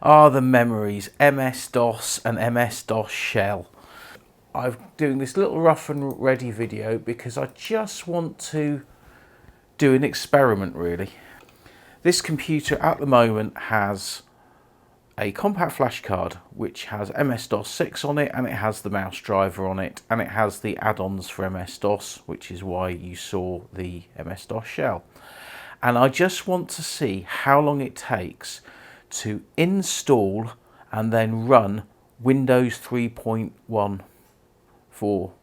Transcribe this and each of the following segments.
Ah, the memories, MS-DOS and MS-DOS shell. I'm doing this little rough and ready video because I just want to do an experiment really. This computer at the moment has a compact flash card which has MS-DOS 6 on it, and it has the mouse driver on it, and it has the add-ons for MS-DOS, which is why you saw the MS-DOS shell. And I just want to see how long it takes to install and then run Windows 3.1 for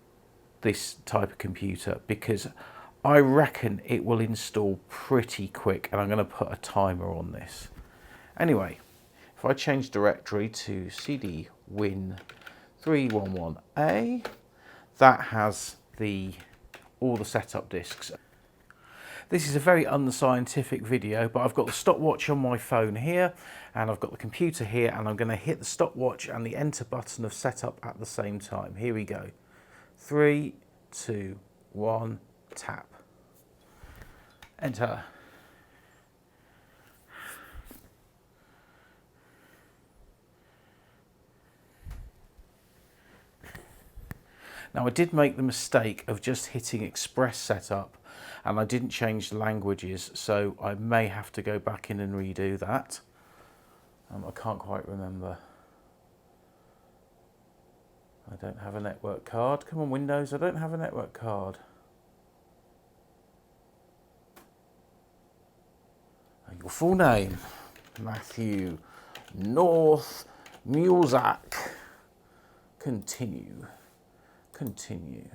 this type of computer, because I reckon it will install pretty quick, and I'm going to put a timer on this. Anyway, if I change directory to cd win311a, that has all the setup disks. This is a very unscientific video, but I've got the stopwatch on my phone here, and I've got the computer here, and I'm going to hit the stopwatch and the enter button of setup at the same time. Here we go. 3, 2, 1, tap. Enter. Now, I did make the mistake of just hitting Express Setup, and I didn't change the languages, so I may have to go back in and redo that. I can't quite remember. I don't have a network card. Come on, Windows, I don't have a network card. And your full name, Matthew North Mulzac. Continue. Continue.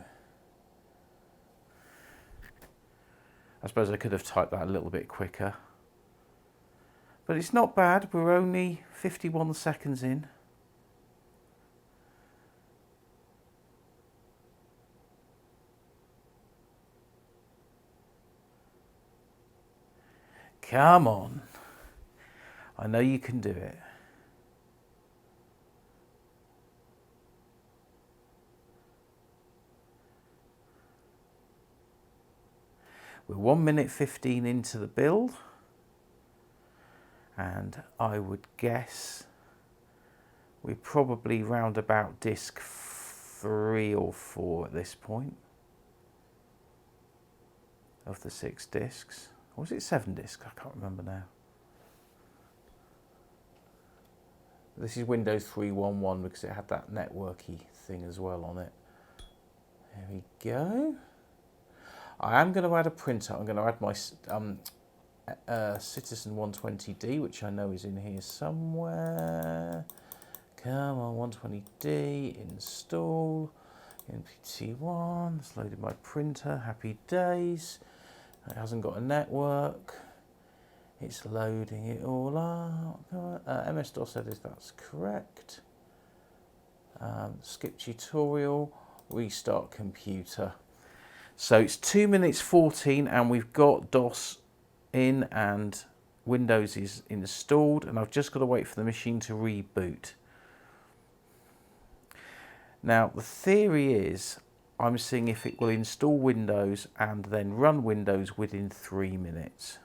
I suppose I could have typed that a little bit quicker. But it's not bad. We're only 51 seconds in. Come on. I know you can do it. We're 1 minute 15 into the build, and I would guess we're probably round about disk 3 or 4 at this point of the 6 disks. Or was it 7 disks? I can't remember now. This is Windows 3.1.1 because it had that networky thing as well on it. There we go. I am going to add a printer. I'm going to add my Citizen 120D, which I know is in here somewhere. Come on, 120D, install, NPT1, it's loaded my printer, happy days. It hasn't got a network. It's loading it all up. MS-DOS edit, that's correct. Skip tutorial, restart computer. So it's 2 minutes 14, and we've got DOS in and Windows is installed, and I've just got to wait for the machine to reboot. Now the theory is I'm seeing if it will install Windows and then run Windows within 3 minutes.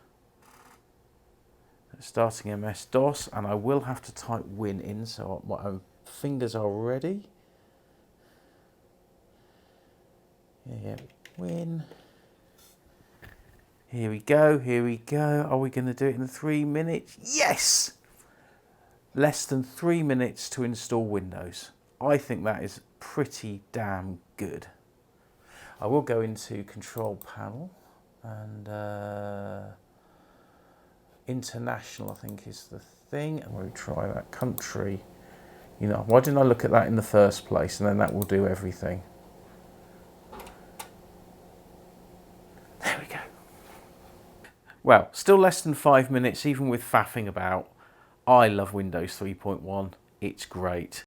Starting MS-DOS, and I will have to type Win in, so my fingers are ready. Yeah, Win. Here we go, here we go. Are we going to do it in 3 minutes? Yes! Less than 3 minutes to install Windows. I think that is pretty damn good. I will go into Control Panel, and International, I think, is the thing. And we'll try that country. You know, why didn't I look at that in the first place? And then that will do everything. There we go. Well, still less than 5 minutes, even with faffing about. I love Windows 3.1. It's great.